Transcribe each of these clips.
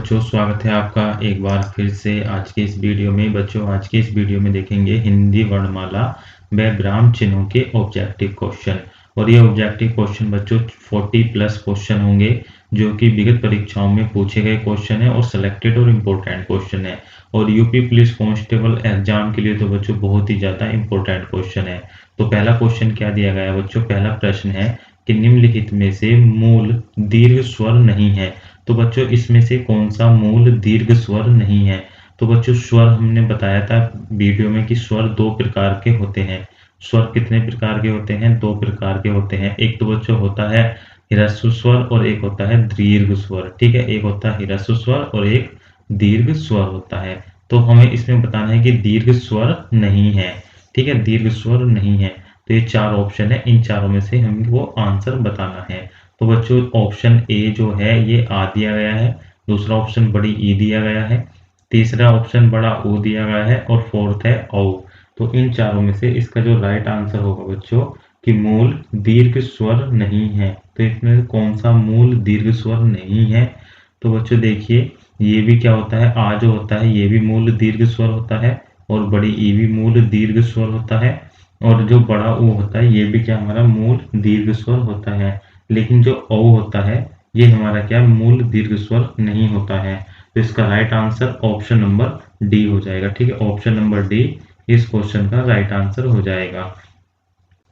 बच्चों, स्वागत है आपका एक बार फिर से आज के इस वीडियो में। बच्चों, आज के इस वीडियो में देखेंगे हिंदी वर्णमाला व विराम चिन्हों के ऑब्जेक्टिव क्वेश्चन। और ये ऑब्जेक्टिव क्वेश्चन बच्चों 40 प्लस क्वेश्चन होंगे, जो कि विगत परीक्षाओं में पूछे गए क्वेश्चन है और सिलेक्टेड और इम्पोर्टेंट क्वेश्चन है। और यूपी पुलिस कांस्टेबल एग्जाम के लिए तो बच्चों बहुत ही ज़्यादा इम्पोर्टेंट क्वेश्चन है। तो पहला क्वेश्चन क्या दिया गया है बच्चों? पहला प्रश्न है कि निम्नलिखित में से मूल दीर्घ स्वर नहीं है। तो बच्चों, इसमें से कौन सा मूल दीर्घ स्वर नहीं है? तो बच्चों, स्वर हमने बताया था वीडियो में कि स्वर दो प्रकार के होते हैं। स्वर कितने प्रकार के होते हैं? दो प्रकार के होते हैं। एक तो बच्चों होता है ह्रस्व स्वर और एक होता है दीर्घ स्वर। ठीक है, एक होता है ह्रस्व स्वर और एक दीर्घ स्वर होता है। तो हमें इसमें बताना है कि दीर्घ स्वर नहीं है। ठीक है, दीर्घ स्वर नहीं है। तो ये चार ऑप्शन है, इन चारों में से हमें वो आंसर बताना है। तो बच्चों, ऑप्शन ए जो है ये आ दिया गया है, दूसरा ऑप्शन बड़ी ई दिया गया है, तीसरा ऑप्शन बड़ा ओ दिया गया है और फोर्थ है औ। तो इन चारों में से इसका जो राइट आंसर होगा बच्चों कि मूल दीर्घ स्वर नहीं है। तो इसमें कौन सा मूल दीर्घ स्वर नहीं है? तो बच्चों देखिए, ये भी क्या होता है, आ जो होता है ये भी मूल दीर्घ स्वर होता है और बड़ी ई भी मूल दीर्घ स्वर होता है और जो बड़ा ओ होता है ये भी क्या हमारा मूल दीर्घ स्वर होता है। लेकिन जो औ होता है ये हमारा क्या मूल दीर्घ स्वर नहीं होता है। तो इसका right answer option number D हो जाएगा। ठीक है, ऑप्शन नंबर डी इस क्वेश्चन का राइट आंसर हो जाएगा।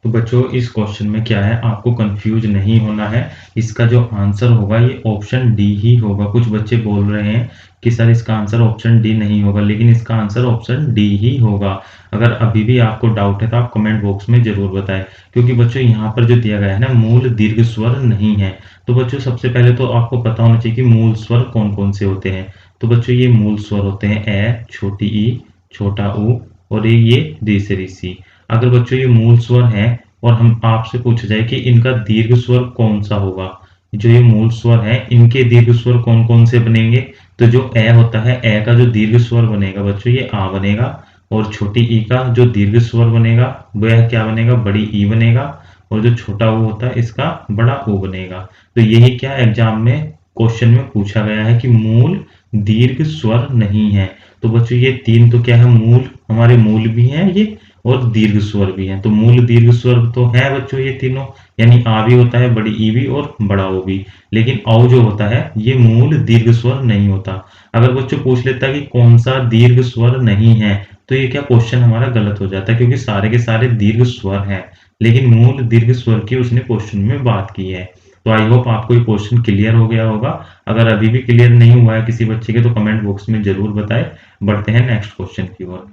तो बच्चों, इस क्वेश्चन में क्या है, आपको कंफ्यूज नहीं होना है। इसका जो आंसर होगा ये ऑप्शन डी ही होगा। कुछ बच्चे बोल रहे हैं कि सर इसका आंसर ऑप्शन डी नहीं होगा, लेकिन इसका आंसर ऑप्शन डी ही होगा। अगर अभी भी आपको डाउट है तो आप कमेंट बॉक्स में जरूर बताएं, क्योंकि बच्चों यहाँ पर जो दिया गया है ना मूल दीर्घ स्वर नहीं है। तो बच्चों, सबसे पहले तो आपको पता होना चाहिए कि मूल स्वर कौन कौन से होते हैं। तो बच्चों, ये मूल स्वर होते हैं ए, छोटी ई, छोटा ऊ और ये तीसरी सी। अगर बच्चों ये मूल स्वर हैं और हम आपसे पूछा जाए कि इनका दीर्घ स्वर कौन सा होगा, जो ये मूल स्वर है इनके दीर्घ स्वर कौन कौन से बनेंगे? तो जो ए होता है, ए का जो दीर्घ स्वर बनेगा बच्चों ये आ बनेगा, और छोटी ई का जो दीर्घ स्वर बनेगा वह क्या बनेगा, बड़ी ई बनेगा, और जो छोटा ओ होता है इसका बड़ा ओ बनेगा। तो यही क्या एग्जाम में क्वेश्चन में पूछा गया है कि मूल दीर्घ स्वर नहीं है। तो बच्चों, ये तीन तो क्या है, मूल हमारे मूल भी हैं ये और दीर्घ स्वर भी हैं। तो मूल दीर्घ स्वर तो है बच्चों ये तीनों, यानी आ भी होता है, बड़ी ई भी और बड़ा ओ भी। लेकिन औ जो होता है ये मूल दीर्घ स्वर नहीं होता। अगर बच्चों पूछ लेता है कि कौन सा दीर्घ स्वर नहीं है, तो ये क्या क्वेश्चन हमारा गलत हो जाता है, क्योंकि सारे के सारे दीर्घ स्वर हैं, लेकिन मूल दीर्घ स्वर की उसने क्वेश्चन में बात की है। तो आई होप आपको ये क्वेश्चन क्लियर हो गया होगा। अगर अभी भी क्लियर नहीं हुआ है किसी बच्चे के तो कमेंट बॉक्स में जरूर बताएं। बढ़ते हैं नेक्स्ट क्वेश्चन की ओर।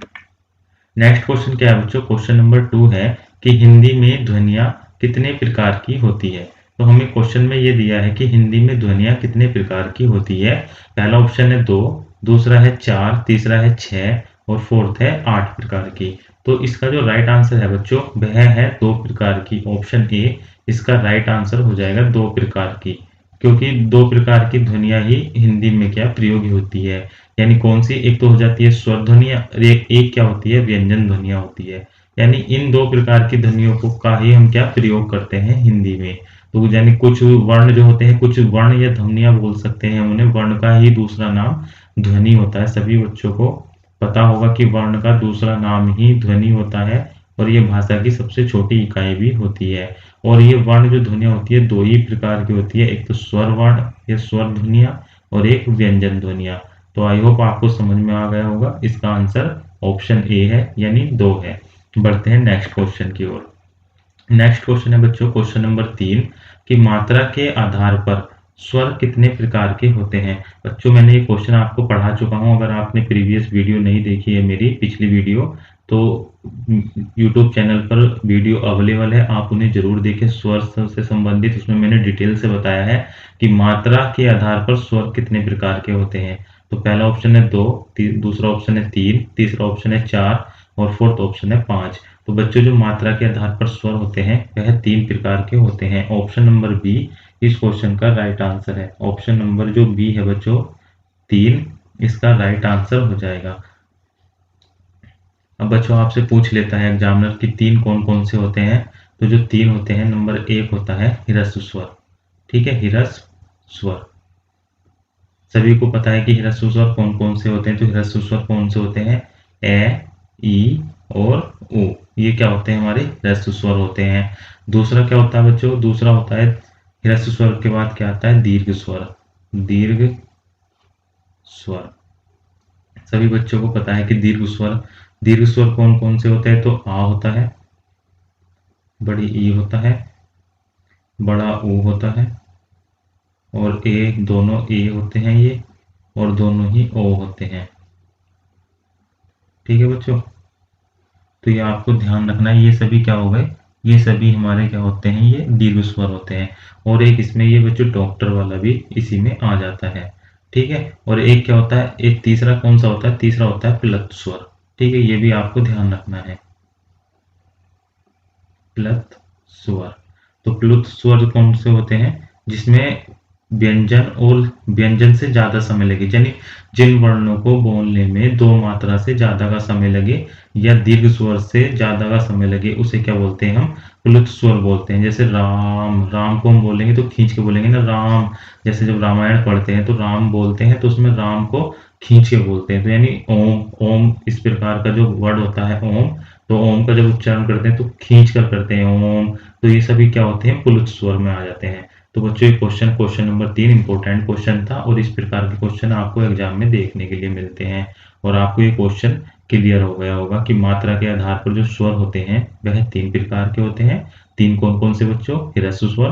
नेक्स्ट क्वेश्चन क्या है बच्चों? क्वेश्चन नंबर 2 है कि हिंदी में ध्वनियां कितने प्रकार की होती है। तो हमें क्वेश्चन में ये दिया है कि हिंदी में ध्वनियां कितने प्रकार की होती है। पहला ऑप्शन है 2, दूसरा है 4, तीसरा है 6 और फोर्थ है 8 प्रकार की। तो इसका जो राइट आंसर है बच्चों वह है 2 प्रकार की। ऑप्शन ए इसका राइट आंसर हो जाएगा 2 प्रकार की, क्योंकि 2 प्रकार की ध्वनियां ही हिंदी में क्या प्रयोग होती है। यानी कौन सी? एक तो हो जाती है स्वर ध्वनियां, एक क्या होती है, व्यंजन ध्वनियां होती है। यानी इन 2 प्रकार की ध्वनियों को का ही हम क्या प्रयोग करते हैं हिंदी में। तो यानी कुछ वर्ण जो होते हैं, कुछ वर्ण या ध्वनियां बोल सकते हैं उन्हें, वर्ण का ही दूसरा नाम ध्वनि होता है। सभी बच्चों को पता होगा कि वर्ण का दूसरा नाम ही ध्वनि होता है और ये भाषा की सबसे छोटी इकाई भी होती है। और ये वर्ण जो ध्वनियां होती है 2 ही प्रकार की होती है, एक तो स्वर वर्ण या स्वर ध्वनियां और एक व्यंजन ध्वनियां। तो आई होप आपको समझ में आ गया होगा। इसका आंसर ऑप्शन ए है, यानी 2 है। बढ़ते हैं नेक्स्ट क्वेश्चन की ओर। नेक्स्ट क्वेश्चन है बच्चों क्वेश्चन नंबर 3 कि मात्रा के आधार पर स्वर कितने प्रकार के होते हैं। बच्चों, मैंने ये क्वेश्चन आपको पढ़ा चुका हूं। अगर आपने प्रीवियस वीडियो नहीं देखी है, मेरी पिछली वीडियो, तो यूट्यूब चैनल पर वीडियो अवेलेबल है, आप उन्हें जरूर देखें। स्वर से संबंधित उसमें मैंने डिटेल से बताया है कि मात्रा के आधार पर स्वर कितने प्रकार के होते हैं। तो पहला ऑप्शन है 2, दूसरा ऑप्शन है 3, तीसरा ऑप्शन है 4 और फोर्थ ऑप्शन है 5। तो बच्चों, जो मात्रा के आधार पर स्वर होते हैं वह 3 प्रकार के होते हैं। ऑप्शन नंबर बी इस क्वेश्चन का राइट आंसर है। ऑप्शन नंबर जो बी है बच्चों 3, इसका राइट आंसर हो जाएगा। अब बच्चों आपसे पूछ लेता है एग्जामिनर कि 3 कौन कौन से होते हैं। तो जो 3 होते हैं, नंबर 1 होता है ह्रस्व स्वर। ठीक है, ह्रस्व स्वर। सभी को पता है कि ह्रस्व स्वर कौन कौन से होते हैं। तो ह्रस्व स्वर कौन से होते हैं? ए, ई और उ, ये क्या होते हैं? हमारे ह्रस्व स्वर होते हैं। दूसरा क्या होता है बच्चों? दूसरा होता है ह्रस्व स्वर के बाद क्या आता है? दीर्घ स्वर। दीर्घ स्वर, सभी बच्चों को पता है कि दीर्घ स्वर कौन कौन से होते हैं? तो आ होता है, बड़ी ई होता है, बड़ा ऊ होता है और ए, दोनों ए होते हैं ये, और दोनों ही ओ होते हैं। ठीक है बच्चों, तो ये आपको ध्यान रखना है। ये सभी क्या हो गए? ये सभी हमारे क्या होते हैं? ये दीर्घ स्वर होते हैं। और एक इसमें ये बच्चों डॉक्टर वाला भी इसी में आ जाता है। ठीक है, और एक क्या होता है? एक तीसरा कौन सा होता है? तीसरा होता है प्लुत स्वर। ठीक है, ये भी आपको ध्यान रखना है। प्लुत स्वर, तो प्लुत स्वर कौन से होते हैं? जिसमें व्यंजन और व्यंजन से ज्यादा समय लगे, यानी जिन वर्णों को बोलने में दो मात्रा से ज्यादा का समय लगे या दीर्घ स्वर से ज्यादा का समय लगे, उसे क्या बोलते हैं? हम प्लुत स्वर बोलते हैं। जैसे राम, राम को हम बोलेंगे तो खींच के बोलेंगे ना, राम। जैसे जब रामायण पढ़ते हैं तो राम बोलते हैं तो उसमें राम को खींच के बोलते हैं। तो यानी ओम, ओम इस प्रकार का जो वर्ड होता है ओम, तो ओम का जब उच्चारण करते हैं तो खींच कर करते हैं ओम। तो ये सभी क्या होते हैं? प्लुत स्वर में आ जाते हैं। तो बच्चों ये क्वेश्चन नंबर 3 इंपॉर्टेंट क्वेश्चन था, और इस प्रकार के क्वेश्चन आपको एग्जाम में देखने के लिए मिलते हैं। और आपको ये क्वेश्चन क्लियर हो गया होगा कि मात्रा के आधार पर जो स्वर होते हैं वह 3 प्रकार के होते हैं। 3 कौन कौन से बच्चों? ह्रस्व स्वर।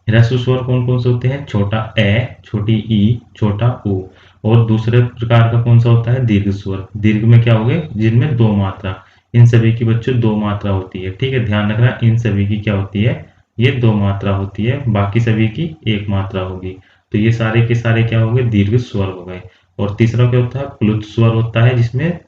ह्रस्व स्वर कौन कौन से होते हैं? छोटा ए, छोटी ई, छोटा उ। और दूसरे प्रकार का कौन सा होता है? दीर्घ स्वर। दीर्घ में क्या हो गए? जिनमें दो मात्रा, इन सभी की बच्चों दो मात्रा होती है। ठीक है, ध्यान रखना, इन सभी की क्या होती है? ये दो मात्रा होती है, बाकी सभी की एक मात्रा होगी। तो ये सारे के सारे क्या हो गए? दीर्घ स्वर हो गए। और तीसरा क्या होता है? प्लुत स्वर होता है, जिसमें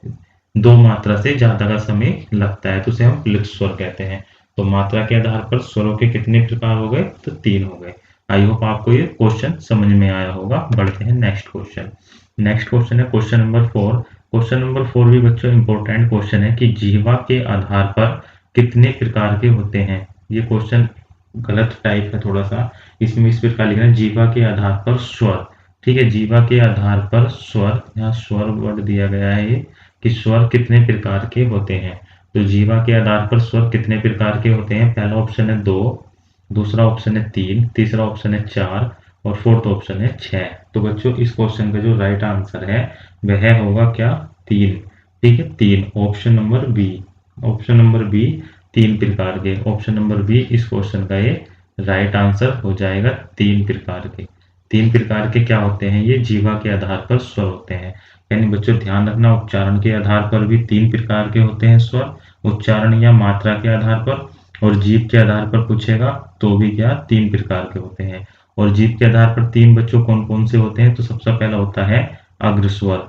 दो मात्रा से ज्यादा का समय लगता है, तो उसे हम प्लुत स्वर कहते हैं। तो मात्रा के आधार पर स्वरों के कितने प्रकार हो गए? तो 3 हो गए। आई होप आपको ये क्वेश्चन समझ में आया होगा। बढ़ते हैं नेक्स्ट क्वेश्चन। नेक्स्ट क्वेश्चन है क्वेश्चन नंबर 4। क्वेश्चन नंबर 4 भी बच्चों इंपॉर्टेंट क्वेश्चन है कि जीवा के आधार पर कितने प्रकार के होते हैं। ये क्वेश्चन गलत टाइप है थोड़ा सा, इसमें इस प्रकार लिखना है जीवा के आधार पर स्वर। ठीक है, जीवा के आधार पर स्वर, यहाँ स्वर वर्ड दिया गया है ये, कि स्वर कितने प्रकार के होते हैं। तो जीवा के आधार पर स्वर कितने प्रकार के होते हैं? पहला ऑप्शन है 2, दूसरा ऑप्शन है 3, तीसरा ऑप्शन है 4 और फोर्थ ऑप्शन है 6। तो बच्चों इस क्वेश्चन का जो राइट आंसर है वह होगा क्या? 3। ठीक है, 3, option number B. Option number B, 3 प्रकार के। ऑप्शन नंबर बी इस क्वेश्चन का ये राइट आंसर हो जाएगा। 3 प्रकार के। 3 प्रकार के क्या होते हैं? ये जीवा के आधार पर स्वर होते हैं। यानी बच्चों ध्यान रखना, उच्चारण के आधार पर भी 3 प्रकार के होते हैं स्वर, उच्चारण या मात्रा के आधार पर, और जीभ के आधार पर पूछेगा तो भी क्या? 3 प्रकार के होते हैं। और जीभ के आधार पर 3 बच्चों कौन कौन से होते हैं? तो सबसे पहला होता है अग्रस्वर।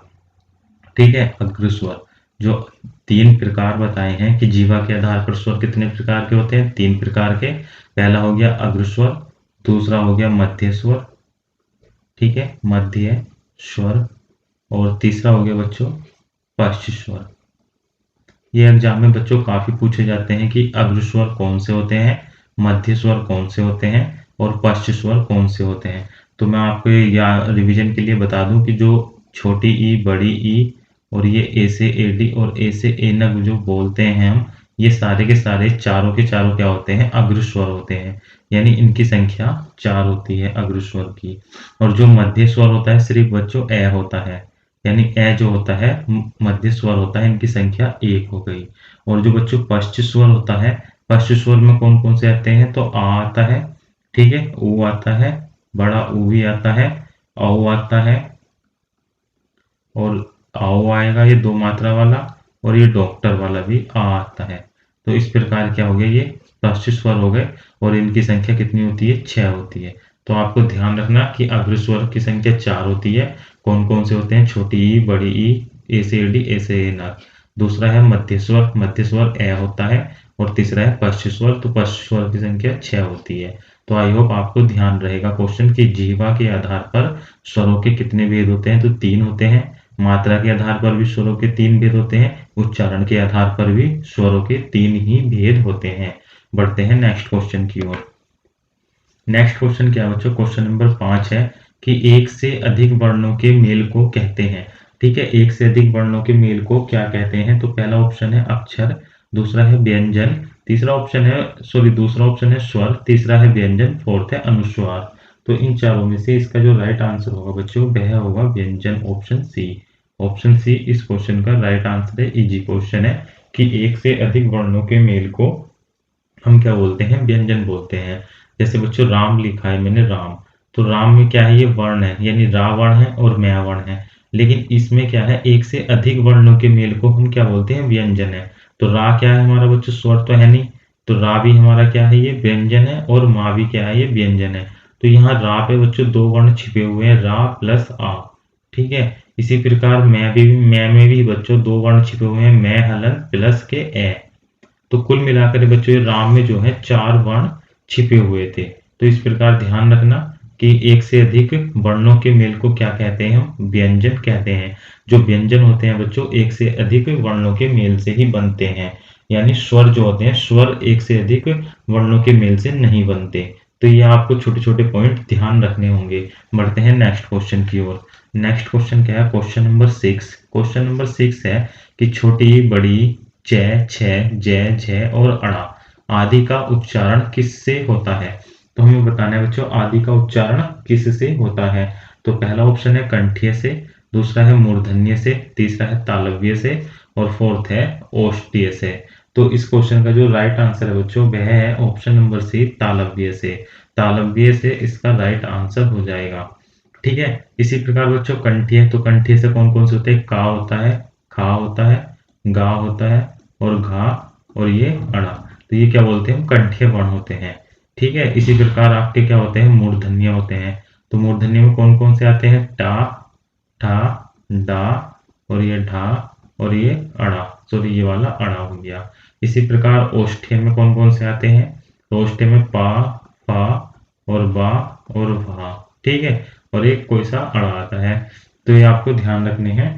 ठीक है, अग्रस्वर। जो 3 प्रकार बताए हैं कि जीवा के आधार पर स्वर कितने प्रकार के होते हैं? 3 प्रकार के। पहला हो गया अग्रस्वर, दूसरा हो गया मध्य स्वर, ठीक है, मध्य स्वर, और तीसरा हो गया बच्चों पश्च स्वर। ये एग्जाम में बच्चों काफी पूछे जाते हैं कि अग्रस्वर कौन से होते हैं, मध्य स्वर कौन से होते हैं और पश्च स्वर कौन से होते हैं। तो मैं आपको या रिवीजन के लिए बता दूं कि जो छोटी ई, बड़ी ई और ये ए से ए डी और ए से ए नग जो बोलते हैं हम, ये सारे के सारे चारों के चारों क्या होते हैं? अग्रस्वर होते हैं। यानी इनकी संख्या 4 होती है अग्रस्वर की। और जो मध्य स्वर होता है सिर्फ बच्चों ए होता है, यानी ए जो होता है मध्य स्वर होता है, इनकी संख्या 1 हो गई। और जो बच्चों पश्च स्वर होता है, पश्च स्वर में कौन कौन से आते हैं? तो आ आता है, ठीक है, ऊ आता है, बड़ा ऊ भी आता है, औ आता है, और आओ आएगा ये 2 मात्रा वाला, और ये डॉक्टर वाला भी आ आता है। तो इस प्रकार क्या हो गया? ये पश्च स्वर हो गए, और इनकी संख्या कितनी होती है? 6 होती है। तो आपको ध्यान रखना कि अग्रस्वर की संख्या 4 होती है। कौन कौन से होते हैं? छोटी ई, बड़ी ई, ए से डी, ए से ना। दूसरा है मध्य स्वर, मध्य स्वर ए होता है। और तीसरा है पश्च स्वर, तो पश्च स्वर की संख्या 6 होती है। तो आई होप आपको ध्यान रहेगा क्वेश्चन की जीवा के आधार पर स्वरों के कितने भेद होते हैं? तो 3 होते हैं। मात्रा के आधार पर भी स्वरों के 3 भेद होते हैं, उच्चारण के आधार पर भी स्वरों के 3 ही भेद होते हैं। बढ़ते हैं नेक्स्ट क्वेश्चन की ओर। नेक्स्ट क्वेश्चन क्या है बच्चों? क्वेश्चन नंबर 5 है कि एक से अधिक वर्णों के मेल को कहते हैं। ठीक है, एक से अधिक वर्णों के मेल को क्या कहते हैं? तो पहला ऑप्शन है अक्षर, दूसरा है व्यंजन, दूसरा ऑप्शन है स्वर, तीसरा है व्यंजन, फोर्थ है अनुस्वार। तो इन चारों में से इसका जो राइट आंसर होगा बच्चों वह होगा व्यंजन, ऑप्शन सी। ऑप्शन सी इस क्वेश्चन का राइट आंसर है। इजी क्वेश्चन है कि एक से अधिक वर्णों के मेल को हम क्या बोलते हैं? व्यंजन बोलते हैं। जैसे बच्चों राम लिखा है मैंने, राम, तो राम में क्या है? ये वर्ण है, यानी रा वर्ण है और म्या वर्ण है। लेकिन इसमें क्या है? एक से अधिक वर्णों के मेल को हम क्या बोलते हैं? व्यंजन है। तो रा क्या है हमारा बच्चों? स्वर तो है नहीं, तो रा भी हमारा क्या है? ये व्यंजन है। और मा भी क्या है? ये व्यंजन है। तो यहाँ रा पे बच्चों दो वर्ण छिपे हुए हैं, रा प्लस आ। ठीक है, इसी प्रकार मैं में भी बच्चों दो वर्ण छिपे हुए हैं, मैं हलन प्लस के ए। तो कुल मिलाकर बच्चों ये राम में जो है चार वर्ण छिपे हुए थे। तो इस प्रकार ध्यान रखना कि एक से अधिक वर्णों के मेल को क्या कहते हैं? हम व्यंजन कहते हैं। जो व्यंजन होते हैं बच्चों एक से अधिक वर्णों के मेल से ही बनते हैं, यानी स्वर जो होते हैं स्वर एक से अधिक वर्णों के मेल से नहीं बनते। तो ये आपको छोटे छोटे पॉइंट ध्यान रखने होंगे। बढ़ते हैं नेक्स्ट क्वेश्चन की ओर। नेक्स्ट क्वेश्चन क्या है? Question number 6। क्वेश्चन नंबर 6 है कि छोटी बड़ी च, छ, ज, झ और अड़ा आदि का उच्चारण किससे होता है? तो हमें बताना है बच्चों आदि का उच्चारण किससे होता है। तो पहला ऑप्शन है कंठ्य से, दूसरा है मूर्धन्य से, तीसरा है तालव्य से और फोर्थ है ओष्ठ्य से। तो इस क्वेश्चन का जो राइट आंसर है बच्चों वह है ऑप्शन नंबर सी, तालव्य से। तालव्य से इसका राइट आंसर हो जाएगा। ठीक है, इसी प्रकार बच्चों कंठ्य, तो कंठ्य से कौन कौन से होते हैं? का होता है, खा होता है, गा होता है और घा और ये अड़ा। तो ये क्या बोलते हैं? हम कंठ्य वर्ण होते हैं। ठीक है, इसी प्रकार आपके क्या होते हैं? मूर्धन्य होते हैं। तो मूर्धन्य में कौन कौन से आते हैं? टा, ठा, डा और ये ढा और ये अड़ा, सॉरी ये वाला अड़ा हो गया। इसी प्रकार ओष्ठ्य में कौन कौन से आते हैं? तो ओष्ठ्य में पा, फा और बा और भा। ठीक है, और एक कोई सा अड़ा आता है। तो ये आपको ध्यान रखने हैं।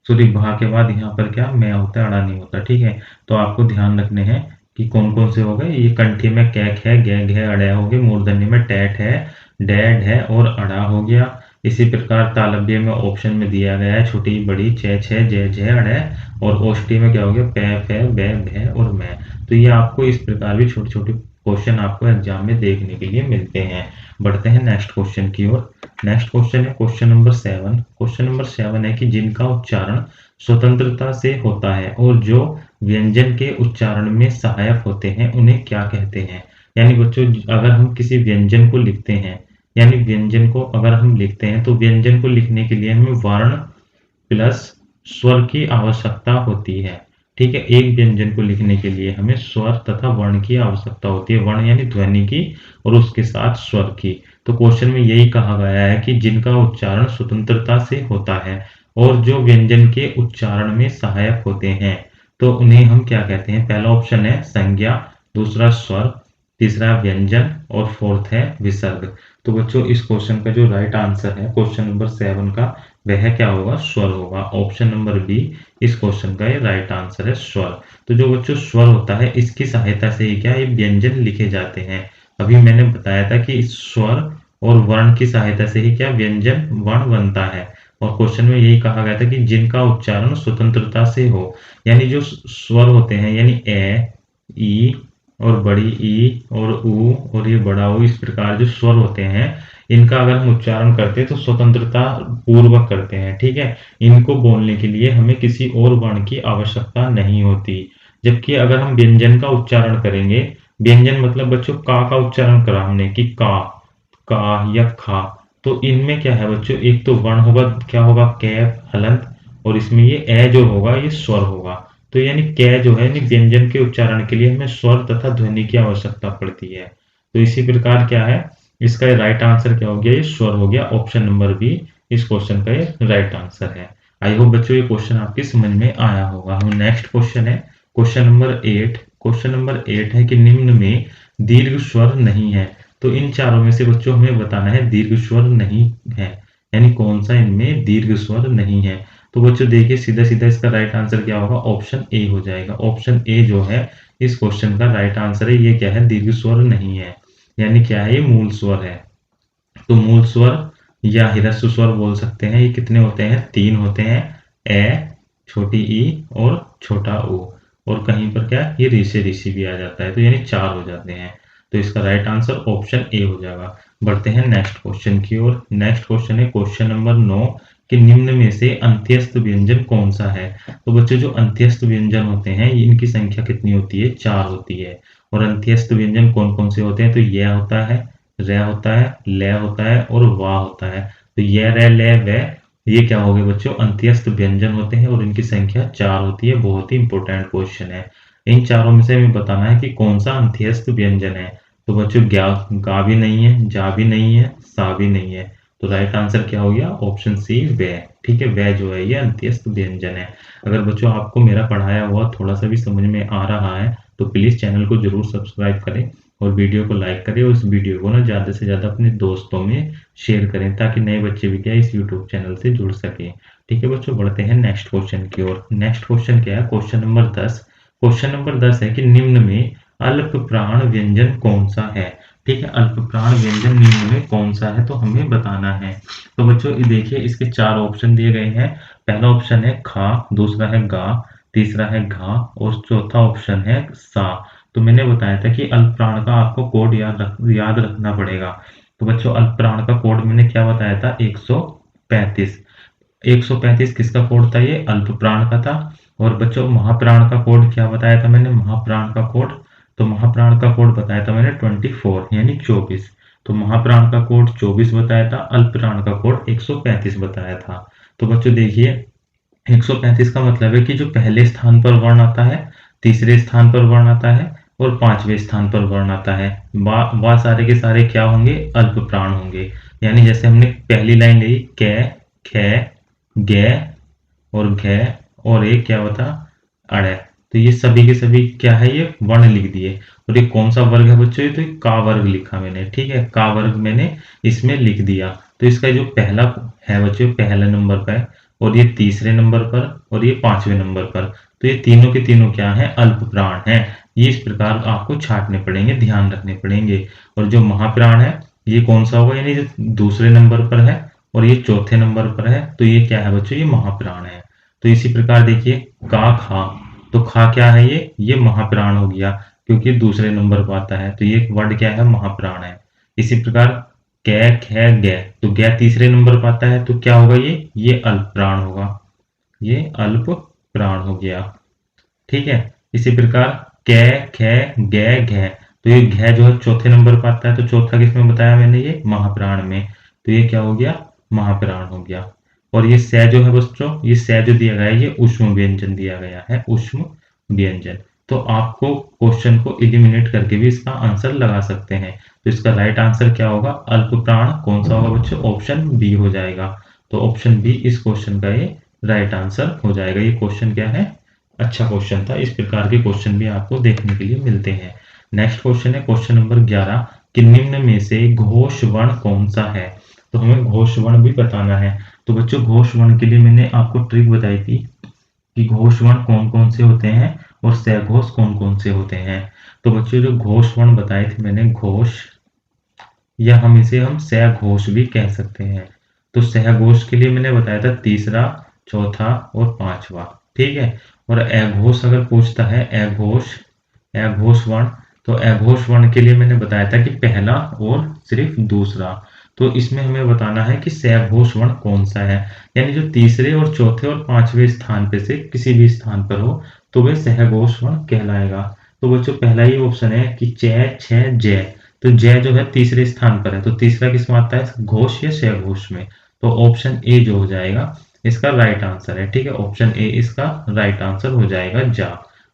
सॉरी भा के बाद यहाँ पर क्या मैं होता है, अड़ा नहीं होता। ठीक है, तो आपको ध्यान रखने हैं कि कौन कौन से हो गए। ये कंठी में कैक है, गैग है, अड़ा हो गए। मूर्धन्य में टैट है, डैड है और अड़ा हो गया। इसी प्रकार तालव्य में ऑप्शन में दिया गया है छोटी बड़ी छ, छ, जय, जय, अड़े। और ओष्ठी में क्या हो गया? पै, फै, बै, भै और मैं। तो ये आपको इस प्रकार भी छोटे छोटे क्वेश्चन आपको एग्जाम में देखने के लिए मिलते हैं। बढ़ते हैं नेक्स्ट क्वेश्चन की ओर। नेक्स्ट क्वेश्चन है क्वेश्चन नंबर 7। क्वेश्चन नंबर 7 है कि जिनका उच्चारण स्वतंत्रता से होता है और जो व्यंजन के उच्चारण में सहायक होते हैं उन्हें क्या कहते हैं? यानी बच्चों अगर हम किसी व्यंजन को लिखते हैं, यानी व्यंजन को अगर हम लिखते हैं तो व्यंजन को लिखने के लिए हमें वर्ण प्लस स्वर की आवश्यकता होती है। ठीक है, एक व्यंजन को लिखने के लिए हमें स्वर तथा वर्ण की आवश्यकता होती है। वर्ण यानी ध्वनि की और उसके साथ स्वर की। तो क्वेश्चन में यही कहा गया है कि जिनका उच्चारण स्वतंत्रता से होता है और जो व्यंजन के उच्चारण में सहायक होते हैं तो उन्हें हम क्या कहते हैं? पहला ऑप्शन है संज्ञा, दूसरा स्वर, तीसरा व्यंजन और फोर्थ है विसर्ग। तो बच्चों इस क्वेश्चन का जो राइट आंसर है क्वेश्चन नंबर 7 का वह क्या होगा? स्वर होगा। ऑप्शन नंबर बी इस क्वेश्चन का ये राइट आंसर है, स्वर। तो जो बच्चों स्वर होता है इसकी सहायता से ही क्या ये व्यंजन लिखे जाते हैं। अभी मैंने बताया था कि इस स्वर और वर्ण की सहायता से ही क्या व्यंजन वर्ण बनता है। और क्वेश्चन में यही कहा गया था कि जिनका उच्चारण स्वतंत्रता से हो, यानी जो स्वर होते हैं यानी ए, ई और बड़ी ई और ऊ और ये बड़ा ऊ, इस प्रकार जो स्वर होते हैं इनका अगर हम उच्चारण करते हैं तो स्वतंत्रता पूर्वक करते हैं। ठीक है, इनको बोलने के लिए हमें किसी और वर्ण की आवश्यकता नहीं होती। जबकि अगर हम व्यंजन का उच्चारण करेंगे, व्यंजन मतलब बच्चों का उच्चारण करा हमने कि का या खा, तो इनमें क्या है बच्चों? एक तो वर्ण होगा, क्या होगा? कैफ, हलंत, और इसमें ये ए जो होगा ये स्वर होगा। तो यानी कै जो है यानी व्यंजन के उच्चारण के लिए हमें स्वर तथा ध्वनि की आवश्यकता पड़ती है। तो इसी प्रकार क्या है इसका राइट आंसर क्या हो गया? ये स्वर हो गया। ऑप्शन नंबर बी इस क्वेश्चन का ये राइट आंसर है। आई होप बच्चों ये क्वेश्चन आपकी समझ में आया होगा। हम नेक्स्ट क्वेश्चन है क्वेश्चन नंबर 8। क्वेश्चन नंबर 8 है कि निम्न में दीर्घ स्वर नहीं है। तो इन चारों में से बच्चों हमें बताना है दीर्घ स्वर नहीं है, यानी कौन सा इनमें दीर्घ स्वर नहीं है। तो बच्चों देखिए सीधा सीधा इसका राइट आंसर क्या होगा? ऑप्शन ए हो जाएगा। ऑप्शन ए जो है इस क्वेश्चन का राइट आंसर है। ये क्या है? दीर्घ स्वर नहीं है, यानी क्या है? ये मूल स्वर है। तो मूल स्वर या ह्रस्व स्वर बोल सकते हैं। ये कितने होते हैं? 3 होते हैं, ए, छोटी ई और छोटा ऊ। और कहीं पर क्या, ये री से ऋषि भी आ जाता है, तो यानी 4 हो जाते हैं। तो इसका राइट आंसर ऑप्शन ए हो जाएगा। बढ़ते हैं नेक्स्ट क्वेश्चन की ओर। नेक्स्ट क्वेश्चन है क्वेश्चन नंबर 9 कि निम्न में से अंत्यस्थ व्यंजन कौन सा है? तो बच्चों जो अंत्यस्थ व्यंजन होते हैं इनकी संख्या कितनी होती है? 4 होती है। और अंत्यस्थ व्यंजन कौन कौन से होते हैं? तो य होता है, र होता है, ल होता है और वा होता है। तो य, र, ल, व, ये क्या हो गए बच्चों? अंत्यस्थ व्यंजन होते हैं और इनकी संख्या 4 होती है। बहुत ही इंपॉर्टेंट क्वेश्चन है। इन चारों में से हमें बताना है कि कौन सा अंत्यस्थ व्यंजन है। तो बच्चों गा भी नहीं है, जा भी नहीं है, सा भी नहीं है। तो राइट आंसर क्या हो गया? ऑप्शन सी वे। ठीक है, वे जो है ये अंत्यस्थ व्यंजन है। अगर बच्चों आपको मेरा पढ़ाया हुआ थोड़ा सा भी समझ में आ रहा है तो प्लीज चैनल को जरूर सब्सक्राइब करें और वीडियो को लाइक करें और इस वीडियो को ना ज़्यादा से ज़्यादा अपने दोस्तों में शेयर करें ताकि नए बच्चे भी क्या इस यूट्यूब चैनल से जुड़ सकें। ठीक है बच्चों, बढ़ते हैं नेक्स्ट क्वेश्चन की ओर। नेक्स्ट क्वेश्चन क्या है? Question number 10। क्वेश्चन नंबर 10 है कि निम्न में अल्प प्राण व्यंजन कौन सा है? ठीक है, अल्प प्राण व्यंजन निम्न में कौन सा है तो हमें बताना है। तो बच्चों ये देखिए इसके 4 ऑप्शन दिए गए हैं। पहला ऑप्शन है खा, दूसरा है गा, तीसरा है घा और चौथा ऑप्शन है सा। तो मैंने बताया था कि अल्प प्राण का आपको कोड याद रखना पड़ेगा। तो बच्चों अल्प प्राण का कोड मैंने क्या बताया था? 135। 135 किसका कोड था? ये अल्प प्राण का था। और बच्चों महाप्राण का कोड क्या बताया था मैंने? महाप्राण का कोड, तो महाप्राण का कोड बताया था मैंने 24 यानी 24। तो महाप्राण का कोड 24 बताया था, अल्प प्राण का कोड 135 बताया था। तो बच्चों देखिए 135 का मतलब है कि जो पहले स्थान पर वर्ण आता है, तीसरे स्थान पर वर्ण आता है और पांचवें स्थान पर वर्ण आता है, वा सारे के सारे क्या होंगे? अल्प प्राण होंगे। यानी जैसे हमने पहली लाइन ली कै, ख, ग और घ और एक क्या बता? अड़। तो ये सभी के सभी क्या है? ये वर्ण लिख दिए। और ये कौन सा वर्ग है बच्चों? ये तो का वर्ग लिखा मैंने। ठीक है, का वर्ग मैंने इसमें लिख दिया। तो इसका जो पहला है बच्चों पहले नंबर पर और ये तीसरे नंबर पर और ये पांचवें नंबर पर, तो ये तीनों के तीनों क्या है? अल्प प्राण है। ये इस प्रकार आपको छांटने पड़ेंगे, ध्यान रखने पड़ेंगे। और जो महाप्राण है ये कौन सा होगा? यानी जो दूसरे नंबर पर है और ये चौथे नंबर पर है, तो ये क्या है बच्चों? ये महाप्राण है। तो इसी प्रकार देखिए का खा, तो खा क्या है? ये महाप्राण हो गया क्योंकि दूसरे नंबर पर आता है, तो ये वर्ड क्या है? महाप्राण है। इसी प्रकार कै, ख, ग, तो ग तीसरे नंबर पर आता है तो क्या होगा? ये अल्प प्राण होगा। ये अल्प प्राण हो गया। ठीक है, इसी प्रकार कै, ख, ग, घ, तो ये घ जो है चौथे नंबर पर आता है, तो चौथा किसमें बताया मैंने? ये महाप्राण में। तो ये क्या हो गया? महाप्राण हो गया। और ये स जो है बच्चों, ये स जो दिया गया है ये ऊष्म व्यंजन दिया गया है, ऊष्म व्यंजन। तो आपको क्वेश्चन को इलिमिनेट करके भी इसका आंसर लगा सकते हैं। तो इसका राइट आंसर क्या होगा? अल्प प्राण कौन सा होगा बच्चों? ऑप्शन बी हो जाएगा। तो ऑप्शन बी इस क्वेश्चन का ये राइट आंसर हो जाएगा। ये क्वेश्चन क्या है? अच्छा क्वेश्चन था। इस प्रकार के क्वेश्चन भी आपको देखने के लिए मिलते हैं। नेक्स्ट क्वेश्चन है क्वेश्चन नंबर 11 कि निम्न में से घोष वर्ण कौन सा है? तो हमें घोष वर्ण भी बताना है। तो बच्चों घोष वर्ण के लिए मैंने आपको ट्रिक बताई थी कि घोष वर्ण कौन कौन से होते हैं और सहघोष कौन कौन से होते हैं। तो बच्चों जो घोष वर्ण बताए थे मैंने, घोष या हम सहघोष भी कह सकते हैं। तो सहघोष के लिए मैंने बताया था तीसरा, चौथा और पांचवा। ठीक है, और अघोष अगर पूछता है अघोष, अघोष वर्ण, तो अघोष वर्ण के लिए मैंने बताया था कि पहला और सिर्फ दूसरा। तो इसमें हमें बताना है कि सघोष वर्ण कौन सा है, यानी जो तीसरे और चौथे और पांचवें स्थान पे से किसी भी स्थान पर हो तो वह सहघोष वर्ण कहलाएगा। तो बच्चों पहला ही ऑप्शन है कि च, छ, जय। तो जय जो है तीसरे स्थान पर है, तो तीसरा किसमें आता है? घोष या सहघोष में। तो ऑप्शन ए जो हो जाएगा इसका राइट आंसर है। ठीक है, ऑप्शन ए इसका राइट आंसर हो जाएगा।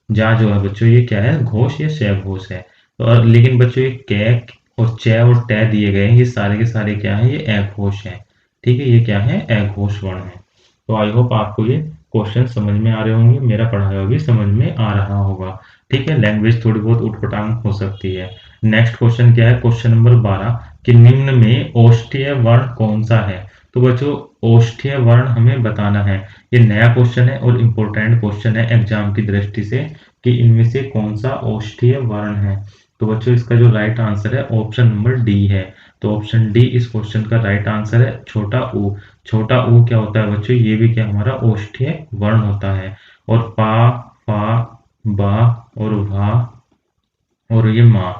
जा जो है बच्चों ये क्या है? घोष या सहघोष है। तो और लेकिन बच्चों ये कै और च और ट दिए गए हैं, ये सारे के सारे क्या है? ये अघोष है। ठीक है, ये क्या है? अघोष वर्ण है। तो आई होप आपको ये क्वेश्चन समझ में आ रहे होंगे, मेरा पढ़ाया भी समझ में आ रहा होगा। ठीक है, लैंग्वेज थोड़ी बहुत उटपटांग हो सकती है। नेक्स्ट क्वेश्चन क्या है? क्वेश्चन नंबर 12 कि निम्न में औष्ठ्य वर्ण कौन सा है? तो बच्चों औष्ठ्य वर्ण हमें बताना है। ये नया क्वेश्चन है और इम्पोर्टेंट क्वेश्चन है एग्जाम की दृष्टि से कि इनमें से कौन सा औष्ठ्य वर्ण है। तो बच्चों इसका जो राइट आंसर है ऑप्शन नंबर डी है। तो ऑप्शन डी इस क्वेश्चन का राइट आंसर है। छोटा ऊ, छोटा ऊ क्या होता है बच्चों, ये भी क्या हमारा ओष्ठ्य वर्ण होता है। और पा, फा, बा और भा और ये माँ,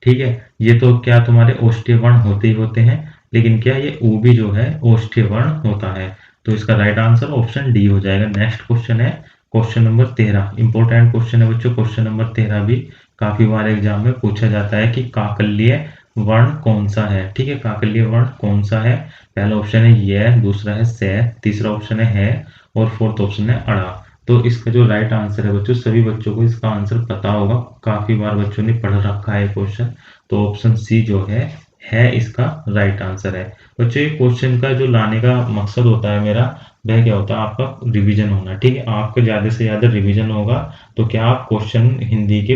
ठीक है, ये तो क्या तुम्हारे ओष्ठ्य वर्ण होते ही होते हैं, लेकिन क्या ये ऊ भी जो है ओष्ठ्य वर्ण होता है। तो इसका राइट आंसर ऑप्शन डी हो जाएगा। नेक्स्ट क्वेश्चन है क्वेश्चन नंबर 13। इंपॉर्टेंट क्वेश्चन है बच्चों, क्वेश्चन नंबर 13 भी काफी बार एग्जाम में पूछा जाता है कि काकल्य वर्ण कौन सा है। ठीक है, काकल्य वर्ण कौन सा है। पहला ऑप्शन है य, दूसरा है से, तीसरा ऑप्शन है और फोर्थ ऑप्शन है अड़ा। तो इसका जो राइट आंसर है बच्चों, सभी बच्चों को इसका आंसर पता होगा, काफी बार बच्चों ने पढ़ रखा है क्वेश्चन। तो ऑप्शन सी जो है इसका राइट आंसर है। बच्चों ये क्वेश्चन का जो लाने का मकसद होता है मेरा, वह क्या होता है, आपका रिवीजन होना। ठीक है, आपका ज्यादा से ज्यादा रिवीजन होगा तो क्या आप क्वेश्चन हिंदी के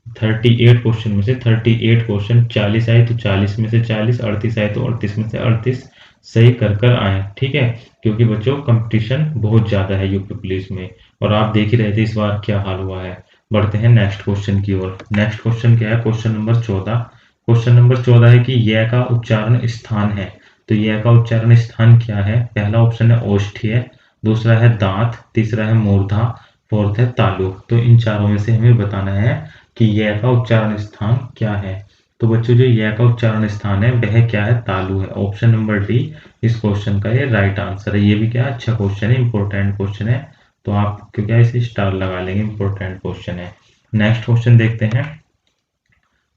38 क्वेश्चन में से 38 क्वेश्चन, 40 आए तो 40 में से 40, 38 आए तो 38 में से 38 सही कर कर आए। ठीक है, क्योंकि बच्चों कंपटीशन बहुत ज्यादा है यूपी पुलिस में, और आप देख ही रहे थे इस बार क्या हाल हुआ है। बढ़ते हैं नेक्स्ट क्वेश्चन की ओर। नेक्स्ट क्वेश्चन क्या है, क्वेश्चन नंबर 14। क्वेश्चन नंबर 14 है कि यह का उच्चारण स्थान है। तो यह का उच्चारण स्थान क्या है। पहला ऑप्शन है ओष्ठ्य, दूसरा है दांत, तीसरा है मूर्धा, फोर्थ है तालु। तो इन चारों में से हमें बताना है कि यह का उच्चारण स्थान क्या है। तो बच्चों जो यह का उच्चारण स्थान है वह क्या है, तालु है। ऑप्शन नंबर डी इस क्वेश्चन का ये राइट आंसर है। ये भी क्या अच्छा क्वेश्चन है, इंपॉर्टेंट क्वेश्चन है, तो आप क्या इसे स्टार लगा लेंगे, इंपॉर्टेंट क्वेश्चन है। नेक्स्ट क्वेश्चन देखते हैं।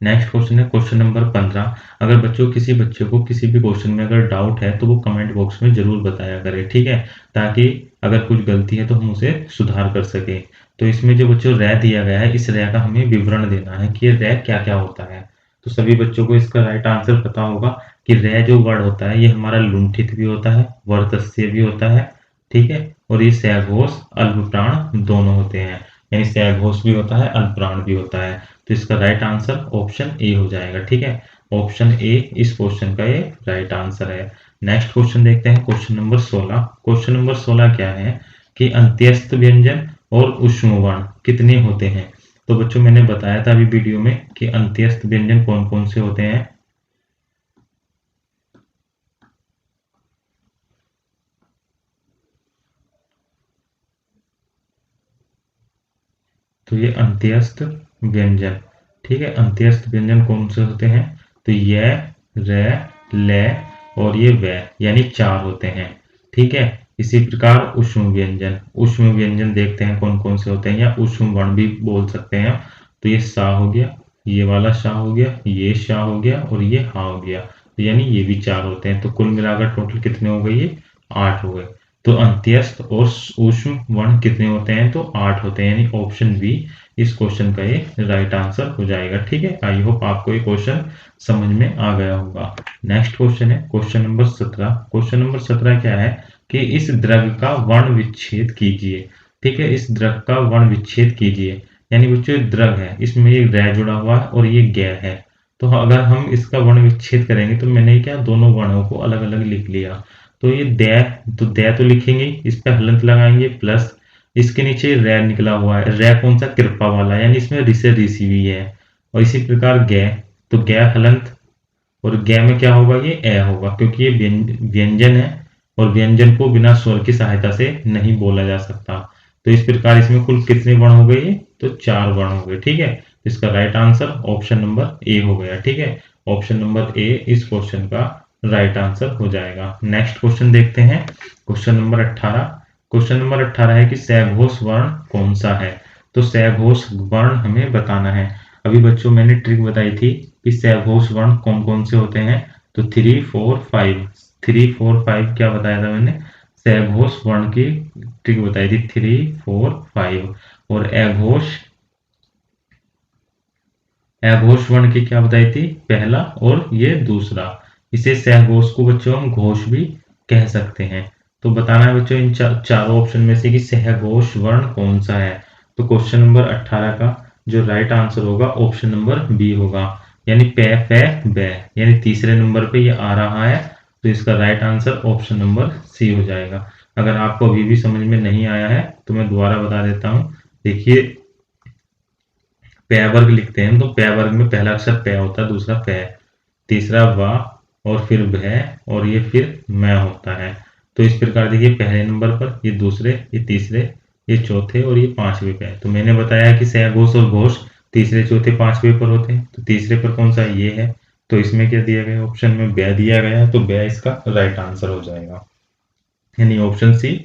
नेक्स्ट क्वेश्चन है क्वेश्चन नंबर 15। अगर बच्चों किसी बच्चे को किसी भी क्वेश्चन में अगर डाउट है तो वो कमेंट बॉक्स में जरूर बताया करे। ठीक है, ताकि अगर कुछ गलती है तो हम उसे सुधार कर सके। तो इसमें जो बच्चों रै दिया गया है, इस रै का हमें विवरण देना है कि ये रै क्या क्या होता है। तो सभी बच्चों को इसका राइट आंसर पता होगा कि रै जो वर्ड होता है ये हमारा लुंठित भी होता है, वर्तस्य भी होता है। ठीक है, और ये सघोष अल्पप्राण दोनों होते हैं, यानी सघोष भी होता है अल्पप्राण भी होता है। तो इसका राइट आंसर ऑप्शन ए हो जाएगा। ठीक है, ऑप्शन ए इस क्वेश्चन का ये राइट आंसर है। नेक्स्ट क्वेश्चन देखते हैं, क्वेश्चन नंबर 16। क्वेश्चन नंबर 16 क्या है कि अंत्यस्थ व्यंजन और ऊष्म वर्ण कितने होते हैं। तो बच्चों मैंने बताया था अभी वीडियो में कि अंत्यस्थ व्यंजन कौन कौन से होते हैं। तो ये अंत्यस्थ व्यंजन, ठीक है, अंत्यस्थ व्यंजन कौन से होते हैं, तो य, रे, ले और ये वे, यानी 4 होते हैं। ठीक है, इसी प्रकार ऊष्म व्यंजन, ऊष्म व्यंजन देखते हैं कौन कौन से होते हैं, या ऊष्म वर्ण भी बोल सकते हैं। तो ये सा हो गया, ये वाला शा हो गया, ये शा हो गया और ये हा हो गया, तो यानी ये भी 4 होते हैं। तो कुल मिलाकर टोटल कितने हो गए, ये 8 हो गए। तो अंत्यस्थ और ऊष्म वर्ण कितने होते हैं, तो 8 होते हैं, यानी ऑप्शन बी इस क्वेश्चन का ये राइट आंसर हो जाएगा। ठीक है, आई होप आपको ये क्वेश्चन समझ में आ गया होगा। नेक्स्ट क्वेश्चन है क्वेश्चन नंबर 17। क्वेश्चन नंबर 17 क्या है कि इस द्रव्य का वर्ण विच्छेद कीजिए। ठीक है, इस द्रव्य का वर्ण विच्छेद कीजिए, यानी बच्चों द्रव्य है, इसमें ये रै जुड़ा हुआ है और ये गैर है। तो अगर हम इसका वर्ण विच्छेद करेंगे, तो मैंने क्या दोनों वर्णों को अलग अलग लिख लिया। तो ये दै तो लिखेंगे, इस पे हलंत लगाएंगे, प्लस इसके नीचे रै निकला हुआ है। रै कौन सा, कृपा वाला, यानी इसमें रि से ऋषि भी है। और इसी प्रकार गै, तो गै हलंत, और गै में क्या होगा, ये ए होगा, क्योंकि ये व्यंजन है और व्यंजन को बिना स्वर की सहायता से नहीं बोला जा सकता। तो इस प्रकार इसमें कुल कितने वर्ण हो गए, तो 4 वर्ण हो गए। ठीक है, इसका right answer option number A हो गया। ठीक है, ऑप्शन नंबर ए इस क्वेश्चन का राइट आंसर हो जाएगा। नेक्स्ट क्वेश्चन देखते हैं, क्वेश्चन नंबर 18। क्वेश्चन नंबर 18 है कि सघोष वर्ण कौन सा है। तो सघोष वर्ण हमें बताना है। अभी बच्चों मैंने ट्रिक बताई थी कि सघोष वर्ण कौन कौन से होते हैं, तो 3, 4, 5। 3, 4, 5 क्या बताया था मैंने, सघोष वर्ण की ट्रिक बताई थी, 3, 4, 5। और अघोष वर्ण की क्या बताई थी, पहला और ये दूसरा। इसे सहघोष को बच्चों हम घोष भी कह सकते हैं। तो बताना है बच्चों इन चारों ऑप्शन में से कि सहघोष वर्ण कौन सा है। तो क्वेश्चन नंबर 18 का जो राइट आंसर होगा ऑप्शन नंबर बी होगा, यानी पे फे बे, यानी तीसरे नंबर पे ये आ रहा है। तो इसका right answer option number C हो जाएगा। अगर आपको अभी भी समझ में नहीं आया है तो मैं दोबारा बता देता हूं। देखिए, पै वर्ग लिखते हैं तो पै वर्ग में पहला अक्षर पै होता है, दूसरा पै, तीसरा वा, और फिर भय और ये फिर मैं होता है। तो इस प्रकार देखिए पहले नंबर पर, ये दूसरे, ये तीसरे, ये चौथे और ये पांचवे पे है। तो मैंने बताया कि सहघोष और घोष तीसरे चौथे पांचवे पर होते हैं। तो तीसरे पर कौन सा है? ये है। तो इसमें क्या दिया गया? ऑप्शन में व्यय दिया गया है, तो व्यय इसका राइट आंसर हो जाएगा, यानी ऑप्शन सी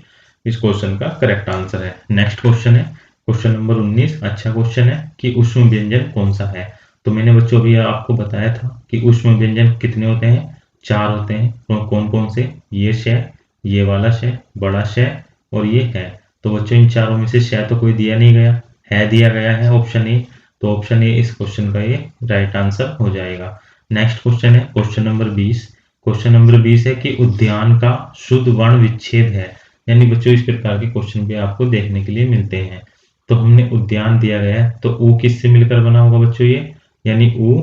इस क्वेश्चन का करेक्ट आंसर है। नेक्स्ट क्वेश्चन है क्वेश्चन नंबर 19। अच्छा क्वेश्चन है कि ऊष्म व्यंजन कौन सा है। तो मैंने बच्चों अभी आपको बताया था कि ऊष्म व्यंजन कितने होते हैं? 4 होते हैं। तो कौन कौन से? ये शय, ये वाला शय, बड़ा शय और ये है। तो बच्चों इन चारों में से शय तो कोई दिया नहीं गया है, दिया गया है ऑप्शन ए। तो ऑप्शन ए इस क्वेश्चन का ये राइट आंसर हो जाएगा। नेक्स्ट क्वेश्चन है क्वेश्चन नंबर 20। क्वेश्चन नंबर 20 है कि उद्यान का शुद्ध वर्ण विच्छेद है। यानी बच्चों इस प्रकार के क्वेश्चन भी आपको देखने के लिए मिलते हैं। तो हमने उद्यान दिया गया है, तो ऊ किससे मिलकर बना होगा बच्चों? ये यानी ऊ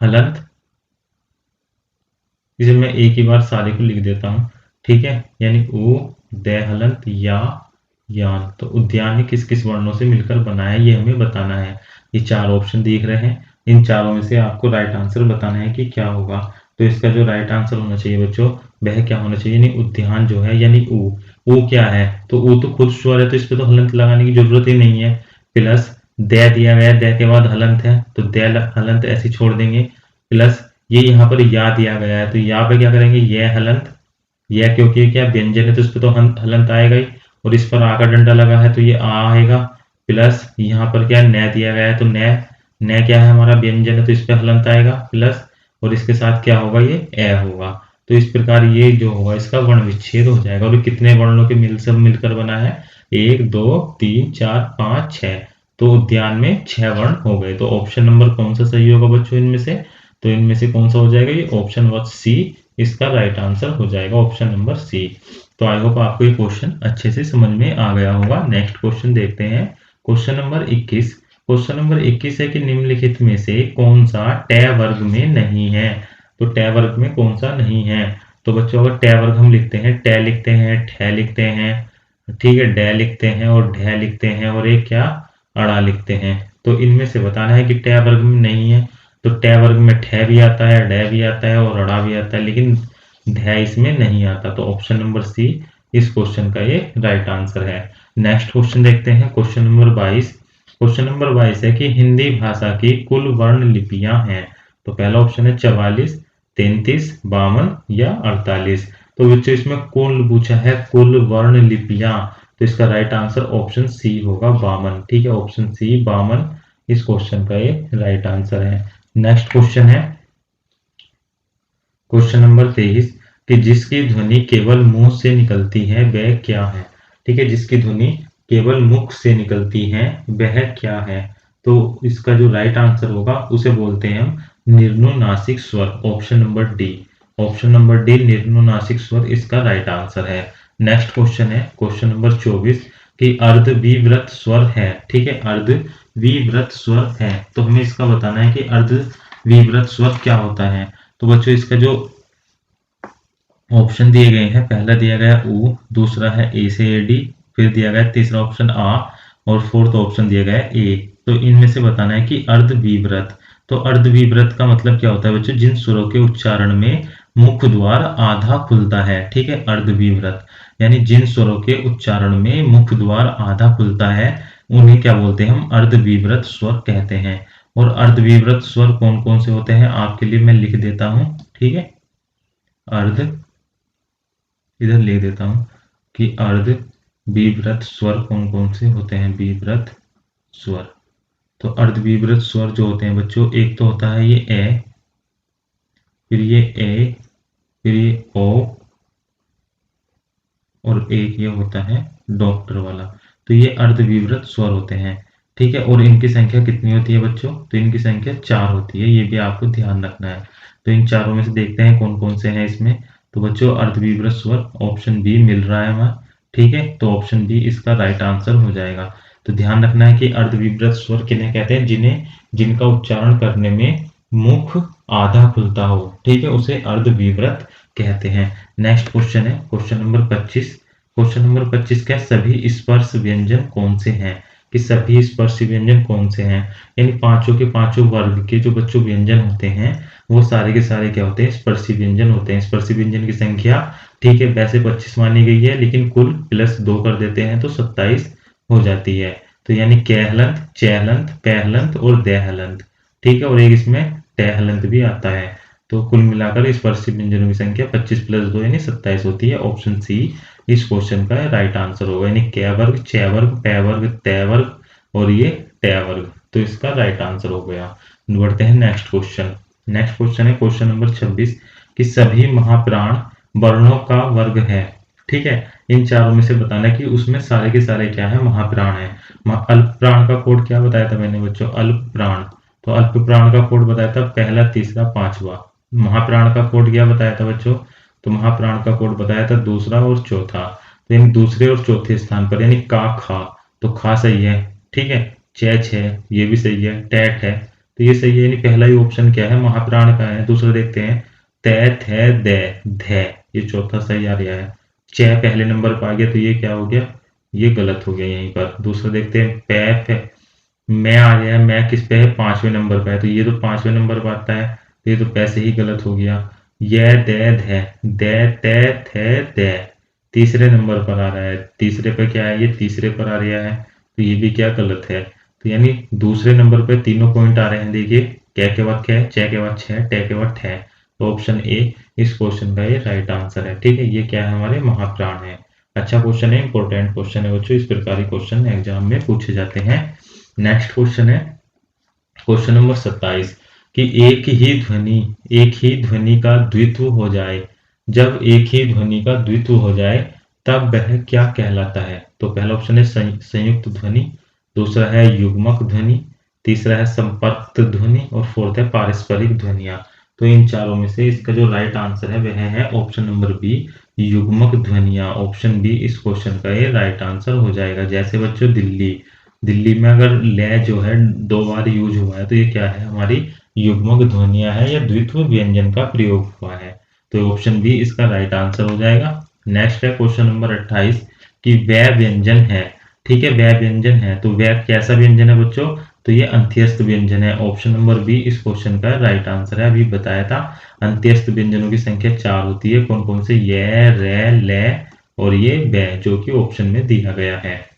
हलंत, इसे मैं एक ही बार सारे को लिख देता हूं, ठीक है। यानी ऊ दय हलंत या यान। तो उद्यान किस किस वर्णों से मिलकर बना है ये हमें बताना है। ये 4 ऑप्शन दिख रहे हैं, इन चारों में से आपको राइट आंसर बताना है कि क्या होगा। तो इसका जो राइट आंसर होना चाहिए बच्चों, वह क्या होना चाहिए? यानी उद्यान जो है, यानी ऊ क्या है? तो ऊ तो खुद स्वर है, तो इस पे तो हलंत लगाने की जरूरत ही नहीं है। प्लस दय दिया गया है, दय के बाद हलंत है, तो दय हलंत ऐसे छोड़ देंगे। प्लस ये यहाँ पर या दिया गया है, तो या पे क्या करेंगे? यह हलंत, यह क्योंकि क्या व्यंजन है तो इस पे तो हलंत आएगा ही, और इस पर आ का डंडा लगा है तो ये आ आएगा। प्लस यहाँ पर क्या न दिया गया है, तो न क्या है? हमारा व्यंजन है तो इस पे हलंत आएगा प्लस, और इसके साथ क्या होगा? ये ए होगा। तो इस प्रकार ये जो होगा इसका वर्ण विच्छेद हो जाएगा। और कितने वर्णों के सब मिलकर बना है? 1 2 3 4 5 6। तो उद्यान में 6 वर्ण हो गए। तो ऑप्शन नंबर कौन सा सही होगा बच्चों इनमें से? तो इनमें से कौन सा हो जाएगा? ये ऑप्शन नंबर सी इसका राइट आंसर हो जाएगा, ऑप्शन नंबर सी। तो आई होप आपको ये क्वेश्चन अच्छे से समझ में आ गया होगा। नेक्स्ट क्वेश्चन देखते हैं क्वेश्चन नंबर 21। क्वेश्चन नंबर 21 है कि निम्नलिखित में से कौन सा ट वर्ग में नहीं है। तो ट वर्ग में कौन सा नहीं है? तो बच्चों अगर ट वर्ग हम लिखते हैं, ट लिखते हैं, ठ लिखते हैं, ठीक है, ड लिखते हैं और ढ लिखते हैं और एक क्या? अड़ा लिखते हैं। तो इनमें से बताना है कि ट वर्ग में नहीं है। तो ट वर्ग में ठ भी आता है, ड भी आता है और अड़ा भी आता है, लेकिन ढ इसमें नहीं आता। तो ऑप्शन नंबर सी इस क्वेश्चन का ये राइट आंसर है। नेक्स्ट क्वेश्चन देखते हैं क्वेश्चन नंबर 22। क्वेश्चन नंबर 22 है कि हिंदी भाषा की कुल वर्ण लिपियां हैं। तो पहला ऑप्शन है 44, 33, 52 या 48। तो बच्चों इसमें कुल पूछा है, कुल वर्ण लिपियां, तो इसका राइट आंसर ऑप्शन सी होगा 52। ठीक है, ऑप्शन सी 52 इस क्वेश्चन का ये राइट आंसर है। नेक्स्ट क्वेश्चन है क्वेश्चन नंबर 23 कि जिसकी ध्वनि केवल मुंह से निकलती है वह क्या है। ठीक है, जिसकी ध्वनि केवल मुख से निकलती है वह क्या है। तो इसका जो राइट आंसर होगा उसे बोलते हैं हम निर्नुनासिक स्वर, option number D. Option number D निर्नुनासिक स्वर इसका राइट आंसर है। नेक्स्ट क्वेश्चन है क्वेश्चन नंबर 24 कि अर्धविव्रत स्वर है। ठीक है, अर्धविव्रत स्वर है, तो हमें इसका बताना है कि अर्धविव्रत स्वर क्या होता है। तो बच्चों इसका जो ऑप्शन दिए गए हैं, पहला दिया गया ऊ, दूसरा है ए से ए डी, फिर दिया गया तीसरा ऑप्शन आ और फोर्थ ऑप्शन दिया गया ए। तो इनमें से बताना है कि अर्धविव्रत। तो अर्धविव्रत का मतलब क्या होता है बच्चों? जिन स्वरों के उच्चारण में मुख द्वार आधा खुलता है। ठीक है, अर्धविव्रत यानी जिन स्वरों के उच्चारण में मुख द्वार आधा खुलता है उन्हें क्या बोलते हैं? हम अर्धविव्रत स्वर कहते हैं। और अर्धविव्रत स्वर कौन कौन से होते हैं आपके लिए मैं लिख देता हूं। ठीक है, अर्ध, इधर लिख देता हूं कि अर्धविव्रत स्वर कौन कौन से होते हैं। विव्रत स्वर, तो अर्धविव्रत स्वर जो होते हैं बच्चों, एक तो होता है ये ए, फिर ये ए, फिर ये ओ, और एक ये होता है डॉक्टर वाला। तो ये अर्धविव्रत स्वर होते हैं। ठीक है, और इनकी संख्या कितनी होती है बच्चों? तो इनकी संख्या 4 होती है, ये भी आपको ध्यान रखना है। तो इन चारों में से देखते हैं कौन कौन से हैं इसमें। तो बच्चों अर्धविव्रत स्वर ऑप्शन बी मिल रहा है हमारा। ठीक है, तो ऑप्शन बी इसका राइट आंसर हो जाएगा। तो ध्यान रखना है कि अर्धविव्रत स्वर किन्हें कहते हैं? जिनका उच्चारण करने में मुख आधा खुलता हो। ठीक है, उसे अर्धविव्रत कहते हैं। नेक्स्ट क्वेश्चन है क्वेश्चन नंबर 25। क्वेश्चन नंबर 25 क्या? सभी स्पर्श व्यंजन कौन से हैं? कि सभी स्पर्शी व्यंजन कौन से हैं, यानी पांचों के पांचों वर्ग के जो बच्चों व्यंजन होते हैं वो सारे के सारे क्या होते हैं, स्पर्शी व्यंजन होते हैं। स्पर्शी व्यंजन की संख्या ठीक है वैसे 25 मानी गई है, लेकिन कुल +2 कर देते हैं तो 27 हो जाती है। तो यानी कैहलंत, चैहलंत, पैहलंत और दैहलंत, ठीक है, और एक इसमें टहलंत भी आता है। तो कुल मिलाकर स्पर्शी व्यंजनों की संख्या 25 + 2 यानी 27 होती है। ऑप्शन सी इस क्वेश्चन का राइट आंसर होगा, यानी कै वर्ग, छह वर्ग, पै वर्ग, तै वर्ग और ये टै वर्ग, तो इसका राइट आंसर हो गया। बढ़ते हैं नेक्स्ट क्वेश्चन। नेक्स्ट क्वेश्चन है क्वेश्चन नंबर 26 कि सभी महाप्राण वर्णों का वर्ग है। ठीक है, इन चारों में से बताना कि उसमें सारे के सारे क्या है, महाप्राण है। अल्प प्राण का कोड क्या बताया था मैंने बच्चों, अल्प प्राण। तो अल्प प्राण का कोड बताया था पहला, तीसरा, पांचवा। महाप्राण का कोड क्या बताया था बच्चों, तो महाप्राण का कोड बताया था दूसरा और चौथा। तो यानी दूसरे और चौथे स्थान पर यानी का, खा, तो खा सही है। ठीक है, चै, छह, ये भी सही है। टैट है तो ये सही है, यानी पहला ही ऑप्शन क्या है, महाप्राण का है। दूसरा देखते हैं, तै, थे, दै, धै, ये चौथा सही आ रहा है। चै पहले नंबर पर आ गया तो ये क्या हो गया, ये गलत हो गया यहीं पर। दूसरा देखते हैं, पै, मैं आ गया है, मैं किस पे है, 5वें नंबर पे है, तो ये तो 5वें नंबर पर आता है, तो ये तो पैसे ही गलत हो गया। ये दै, धै, दै, तै, थे, दै, तीसरे नंबर पर आ रहा है। तीसरे पे क्या है, ये तीसरे पर आ रहा है, तो ये भी क्या गलत है। तो यानी दूसरे नंबर पे तीनों पॉइंट आ रहे हैं, देखिए, कै के बाद कै, चे के बाद छह, टै के बाद ठै। तो ऑप्शन ए इस क्वेश्चन का ये राइट आंसर है। ठीक है, ये क्या है, हमारे महाप्राण है। अच्छा क्वेश्चन है, इंपॉर्टेंट क्वेश्चन है बच्चों, इस प्रकार के क्वेश्चन एग्जाम में पूछे जाते हैं। नेक्स्ट क्वेश्चन है क्वेश्चन नंबर 27 कि एक ही ध्वनि का द्वित्व हो जाए, जब एक ही ध्वनि का द्वित्व हो जाए तब वह क्या कहलाता है। तो पहला ऑप्शन है संयुक्त ध्वनि, दूसरा है युग्मक ध्वनि, तीसरा है संपर्क ध्वनि और फोर्थ है पारस्परिक ध्वनियां। तो इन चारों में से इसका जो राइट आंसर है वह है ऑप्शन नंबर बी, युग्मक ध्वनियां। ऑप्शन बी इस क्वेश्चन का ये राइट आंसर हो जाएगा। जैसे बच्चों दिल्ली में अगर ले जो है 2 बार यूज हुआ है तो ये क्या है, हमारी युग्मक ध्वनियां है या द्वित्व व्यंजन का प्रयोग हुआ है। तो ऑप्शन बी इसका राइट आंसर हो जाएगा। नेक्स्ट है क्वेश्चन नंबर 28 कि वह व्यंजन है। ठीक है, वह व्यंजन है तो वह कैसा व्यंजन है बच्चों, तो ये अंत्यस्थ व्यंजन है। ऑप्शन नंबर बी इस क्वेश्चन का राइट आंसर है। अभी बताया था अंत्यस्थ व्यंजनों की संख्या 4 होती है, कौन कौन से, ये, रे, ले और ये वे, जो कि ऑप्शन में दिया गया है।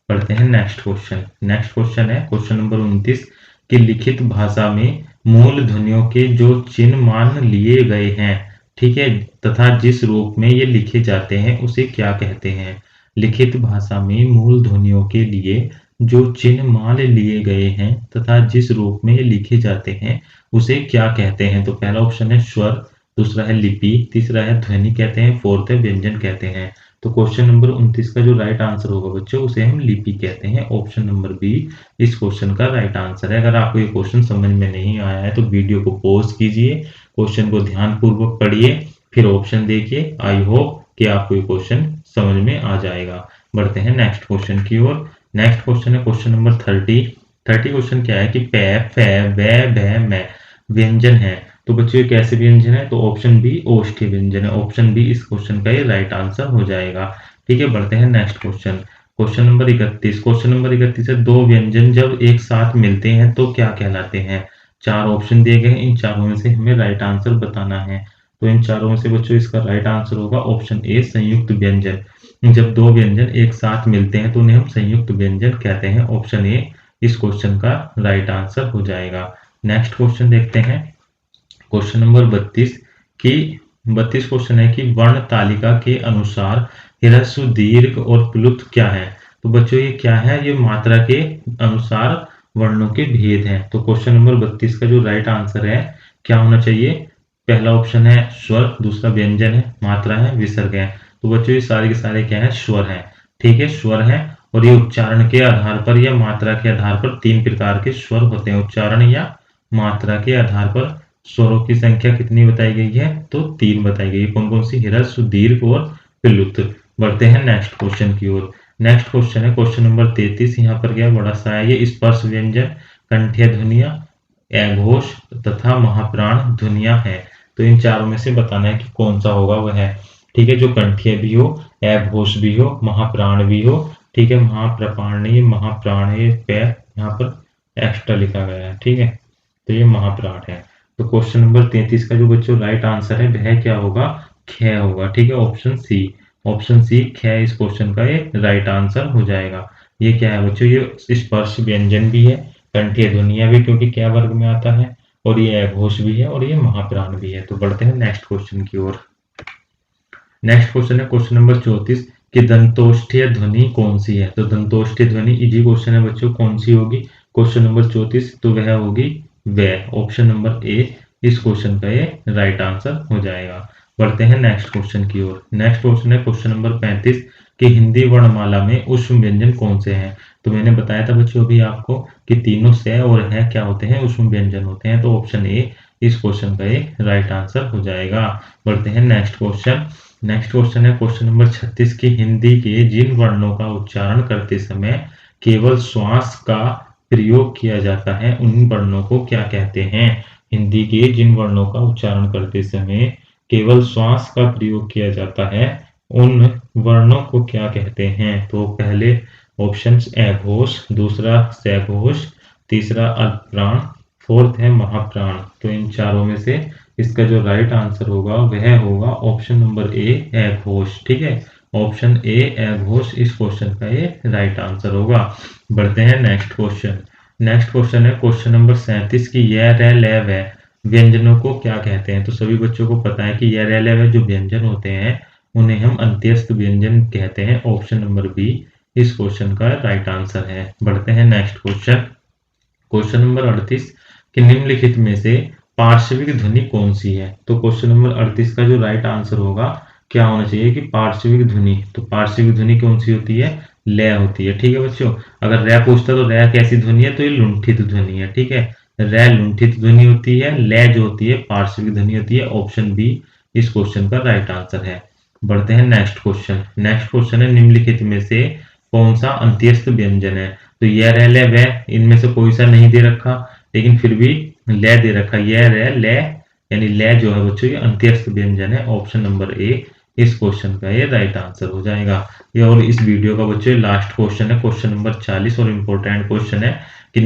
पढ़ते हैं नेक्स्ट क्वेश्चन। नेक्स्ट क्वेश्चन है क्वेश्चन नंबर 29 कि लिखित भाषा में मूल ध्वनियों के जो चिन्ह मान लिए गए हैं, ठीक है, तथा जिस रूप में ये लिखे जाते हैं उसे क्या कहते हैं। लिखित भाषा में मूल ध्वनियों के लिए जो चिन्ह मान लिए गए हैं तथा जिस रूप में ये लिखे जाते हैं उसे क्या कहते हैं। तो पहला ऑप्शन है स्वर, दूसरा है लिपि, तीसरा है ध्वनि कहते हैं, फोर्थ है व्यंजन कहते हैं। तो क्वेश्चन नंबर 29 का जो राइट आंसर होगा बच्चों उसे हम लिपि कहते हैं। ऑप्शन नंबर बी इस क्वेश्चन का राइट आंसर है। अगर आपको ये क्वेश्चन समझ में नहीं आया है तो वीडियो को पॉज कीजिए, क्वेश्चन को ध्यानपूर्वक पढ़िए, फिर ऑप्शन देखिए। आई होप कि आपको ये क्वेश्चन समझ में आ जाएगा। बढ़ते हैं नेक्स्ट क्वेश्चन की ओर। नेक्स्ट क्वेश्चन है क्वेश्चन नंबर 30 क्वेश्चन क्या है कि पै, फै, वै, भै, मै व्यंजन है। तो बच्चों ये कैसे व्यंजन है, तो ऑप्शन बी ओष्ठ्य व्यंजन है। ऑप्शन बी इस क्वेश्चन का ये राइट आंसर हो जाएगा। ठीक है, बढ़ते हैं next question. Question number 31। Question number 31 है दो व्यंजन जब एक साथ मिलते हैं तो क्या कहलाते हैं। 4 ऑप्शन दिए गए हैं, इन चारों में से हमें राइट आंसर बताना है। तो इन चारों में से बच्चों इसका राइट आंसर होगा ऑप्शन ए संयुक्त व्यंजन। जब दो व्यंजन एक साथ मिलते हैं तो उन्हें हम संयुक्त व्यंजन कहते हैं। ऑप्शन ए इस क्वेश्चन का राइट आंसर हो जाएगा। नेक्स्ट क्वेश्चन देखते हैं क्वेश्चन नंबर 32 क्वेश्चन है कि वर्ण तालिका के अनुसार ह्रस्व, दीर्घ और प्लुत क्या है। तो बच्चों ये क्या है, ये मात्रा के अनुसार वर्णों के भेद हैं। तो क्वेश्चन नंबर 32 का जो राइट आंसर है क्या होना चाहिए, पहला ऑप्शन है स्वर, दूसरा व्यंजन है, मात्रा है, विसर्ग है। तो बच्चों ये सारे के सारे क्या है, स्वर है। ठीक है, स्वर है और ये उच्चारण के आधार पर या मात्रा के आधार पर 3 प्रकार के स्वर होते हैं। उच्चारण या मात्रा के आधार पर स्वरों की संख्या कितनी बताई गई है, तो 3 बताई गई है। कौन कौन सी, ह्रस्व, दीर्घ और प्लुत। बढ़ते हैं नेक्स्ट क्वेश्चन की ओर। नेक्स्ट क्वेश्चन है क्वेश्चन नंबर 33। यहाँ पर क्या बड़ा सा है, ये स्पर्श व्यंजन, कंठ्य ध्वनियां, अघोष तथा महाप्राण ध्वनियां हैं। तो इन चारों में से बताना है कि कौन सा होगा वह है। ठीक है, जो कंठ्य भी हो, अघोष भी हो, महाप्राण भी हो, ठीक है, महाप्रपाण नहीं, महाप्राण है, पैर यहाँ पर एक्स्ट्रा लिखा गया है। ठीक है, तो ये महाप्राण है। तो क्वेश्चन नंबर 33 का जो बच्चों राइट आंसर है वह क्या होगा, ख होगा। ठीक है, ऑप्शन सी, ऑप्शन सी ख इस क्वेश्चन का ये राइट आंसर हो जाएगा। ये क्या है बच्चों, ये स्पर्श व्यंजन भी है, कंठीय ध्वनिया भी क्योंकि क्या वर्ग में आता है, और ये अघोष भी है, और ये महाप्राण भी है। तो बढ़ते हैं नेक्स्ट क्वेश्चन की ओर। नेक्स्ट क्वेश्चन है क्वेश्चन नंबर 34 कि दंतोष्ठीय ध्वनि कौन सी है। तो दंतोष्ठीय ध्वनि इजी क्वेश्चन है बच्चों, कौन सी होगी क्वेश्चन नंबर 34, तो वह होगी व, ऑप्शन नंबर ए इस क्वेश्चन का ये राइट आंसर हो जाएगा। बढ़ते हैं नेक्स्ट क्वेश्चन की ओर। नेक्स्ट क्वेश्चन है क्वेश्चन नंबर 35 कि हिंदी वर्णमाला में ऊष्म व्यंजन कौन से हैं। तो मैंने बताया था बच्चों अभी आपको कि तीनों से और है क्या होते हैं, ऊष्म व्यंजन होते हैं। तो ऑप्शन ए इस क्वेश्चन का ये राइट आंसर हो जाएगा। बढ़ते हैं नेक्स्ट क्वेश्चन। नेक्स्ट क्वेश्चन है क्वेश्चन नंबर 36 की हिंदी के जिन वर्णों का उच्चारण करते समय केवल श्वास का प्रयोग किया जाता है उन वर्णों को क्या कहते हैं। हिंदी के जिन वर्णों का उच्चारण करते समय केवल श्वास का प्रयोग किया जाता है उन वर्णों को क्या कहते हैं। तो पहले ऑप्शन अघोष, दूसरा सघोष, तीसरा अल्पप्राण, फोर्थ है महाप्राण। तो इन चारों में से इसका जो राइट आंसर होगा वह होगा ऑप्शन नंबर ए अघोष। ठीक है, ऑप्शन ए अघोष इस क्वेश्चन का ये राइट आंसर होगा। बढ़ते हैं नेक्स्ट क्वेश्चन। नेक्स्ट क्वेश्चन है क्वेश्चन नंबर 37 की य र ल व व्यंजनों को क्या कहते हैं। तो सभी बच्चों को पता है कि य र ल व जो व्यंजन होते हैं उन्हें हम अंत्यस्थ व्यंजन कहते हैं। ऑप्शन नंबर बी इस क्वेश्चन का राइट आंसर है। बढ़ते हैं नेक्स्ट क्वेश्चन। क्वेश्चन नंबर 38 कि निम्नलिखित में से पार्श्विक ध्वनि कौन सी है। तो क्वेश्चन नंबर 38 का जो राइट आंसर होगा क्या होना चाहिए कि पार्श्विक ध्वनि। तो पार्श्विक ध्वनि कौन सी होती है, लय होती है। ठीक है बच्चों, अगर रै पूछता तो रै कैसी ध्वनि है, तो ये लुंठित ध्वनि है। ठीक है, रै लुंठित ध्वनि होती है, लय जो होती है पार्श्विक ध्वनि होती है। ऑप्शन बी इस क्वेश्चन का राइट आंसर है। बढ़ते हैं नेक्स्ट क्वेश्चन। नेक्स्ट क्वेश्चन है निम्नलिखित में से कौन सा अंत्यस्थ व्यंजन है। तो यह रह ले वह, इनमें से कोई सा नहीं दे रखा, लेकिन फिर भी ले दे रखा। यह रह ले यानी ले जो है बच्चों ये अंत्यस्थ व्यंजन है। ऑप्शन नंबर ए इस क्वेश्चन का ये राइट आंसर हो जाएगा। ये और इस वीडियो का बच्चों लास्ट क्वेश्चन है क्वेश्चन नंबर 40 और इम्पोर्टेंट क्वेश्चन है कि